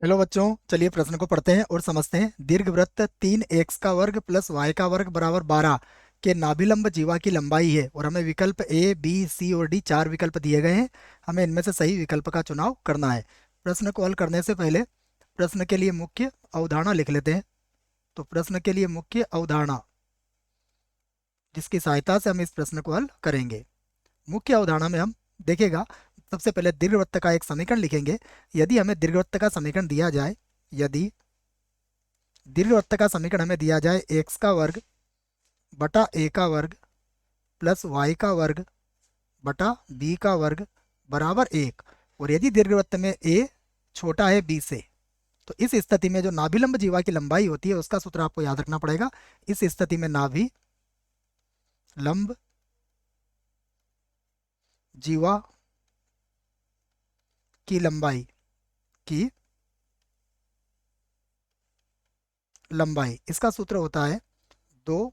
Hello बच्चों, चलिए प्रश्न को पढ़ते हैं और समझते हैं। दीर्घवृत्त 3x का वर्ग प्लस y का वर्ग बराबर 12 के नाभिलंब जीवा की लंबाई है और हमें विकल्प ए बी सी और डी 4 विकल्प दिए गए हैं। हमें इनमें से सही विकल्प का चुनाव करना है। प्रश्न को हल करने से पहले प्रश्न के लिए मुख्य अवधारणा लिख लेते हैं। तो प्रश्न के लिए मुख्य अवधारणा जिसकी सहायता से हम इस प्रश्न को हल करेंगे। मुख्य अवधारणा में हम देखेगा, सबसे पहले दीर्घवृत्त का एक समीकरण लिखेंगे। यदि हमें दीर्घवृत्त का समीकरण दिया जाए, यदि दीर्घवृत्त का समीकरण हमें दिया जाए एक्स का वर्ग बटा ए का वर्ग प्लस वाई का वर्ग बटा बी का वर्ग बराबर 1, और यदि दीर्घवृत्त में ए छोटा है बी से, तो इस स्थिति में जो नाभिलंब जीवा की लंबाई होती है उसका सूत्र आपको याद रखना पड़ेगा। इस स्थिति में नाभि लंब जीवा की लंबाई इसका सूत्र होता है 2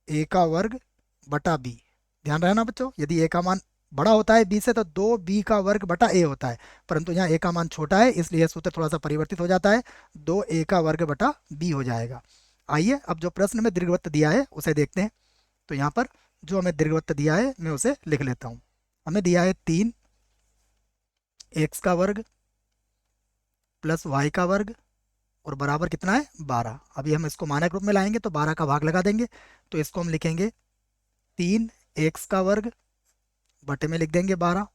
ए का वर्ग बटा बी। ध्यान रहना बच्चों, यदि ए का मान बड़ा होता है बी से तो 2 बी का वर्ग बटा ए होता है, परंतु यहाँ ए का मान छोटा है इसलिए यह सूत्र थोड़ा सा परिवर्तित हो जाता है, 2 ए का वर्ग बटा बी हो जाएगा। आइए अब जो प्रश्न में दीर्घवृत्त दिया है उसे देखते हैं। तो यहाँ पर जो हमें दीर्घवृत्त दिया है मैं उसे लिख लेता हूँ। हमें दिया है 3x का वर्ग प्लस वाई का वर्ग और बराबर कितना है 12। अभी हम इसको मानक रूप में लाएंगे तो 12 का भाग लगा देंगे, तो इसको हम लिखेंगे 3x का वर्ग बटे में लिख देंगे 12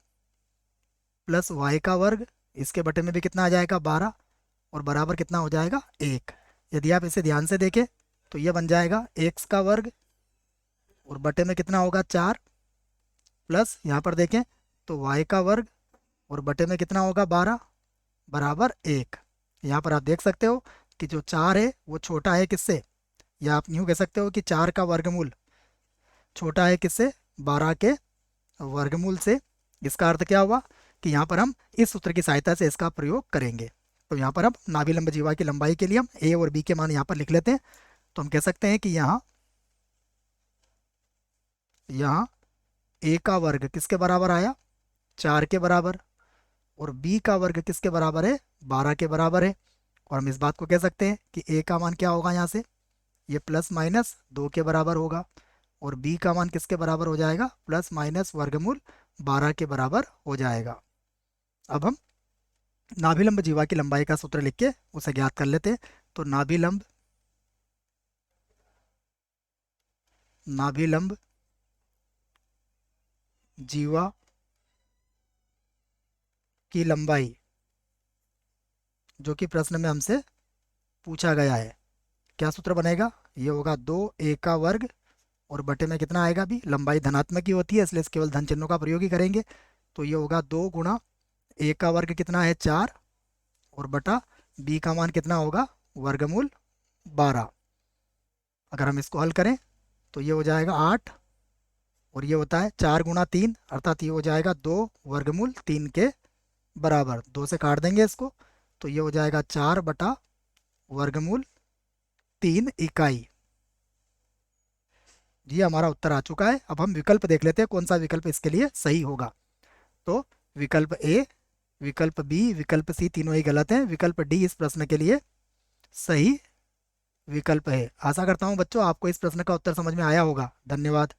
प्लस वाई का वर्ग, इसके बटे में भी कितना आ जाएगा 12 और बराबर कितना हो जाएगा 1। यदि आप इसे ध्यान से देखें तो यह बन जाएगा x का वर्ग और बटे में कितना होगा 4 प्लस यहाँ पर देखें तो y का वर्ग और बटे में कितना होगा 12 बराबर 1। यहाँ पर आप देख सकते हो कि जो 4 है वो छोटा है किससे, या आप यूँ कह सकते हो कि 4 का वर्गमूल छोटा है किससे, 12 के वर्गमूल से। इसका अर्थ क्या हुआ कि यहाँ पर हम इस सूत्र की सहायता से इसका प्रयोग करेंगे। तो यहाँ पर अब नाभिलंब जीवा की लंबाई के लिए हम ए और बी के मान यहाँ पर लिख लेते हैं। तो हम कह सकते हैं कि यहाँ यहाँ ए का वर्ग किसके बराबर आया, 4 के बराबर, और बी का वर्ग किसके बराबर है, 12 के बराबर है। और हम इस बात को कह सकते हैं कि ए का मान क्या होगा, यहाँ से ये प्लस माइनस 2 के बराबर होगा, और बी का मान किसके बराबर हो जाएगा, प्लस माइनस वर्गमूल 12 के बराबर हो जाएगा। अब हम नाभिलंब जीवा की लंबाई का सूत्र लिख के उसे ज्ञात कर लेते हैं। तो नाभिलंब जीवा की लंबाई जो कि प्रश्न में हमसे पूछा गया है, क्या सूत्र बनेगा, ये होगा 2 ए का वर्ग और बटे में कितना आएगा भी, लंबाई धनात्मक ही होती है इसलिए केवल धन चिन्हों का प्रयोग ही करेंगे। तो ये होगा 2 गुणा ए का वर्ग कितना है 4 और बटा बी का मान कितना होगा वर्गमूल 12। अगर हम इसको हल करें तो ये हो जाएगा 8 और ये होता है 4 गुणा 3 अर्थात ये हो जाएगा 2 वर्गमूल 3 के बराबर। 2 से काट देंगे इसको तो ये हो जाएगा 4 बटा वर्गमूल 3 इकाई। ये हमारा उत्तर आ चुका है। अब हम विकल्प देख लेते हैं कौन सा विकल्प इसके लिए सही होगा। तो विकल्प ए, विकल्प बी, विकल्प सी तीनों ही गलत हैं। विकल्प डी इस प्रश्न के लिए सही विकल्प है। आशा करता हूँ बच्चों आपको इस प्रश्न का उत्तर समझ में आया होगा। धन्यवाद।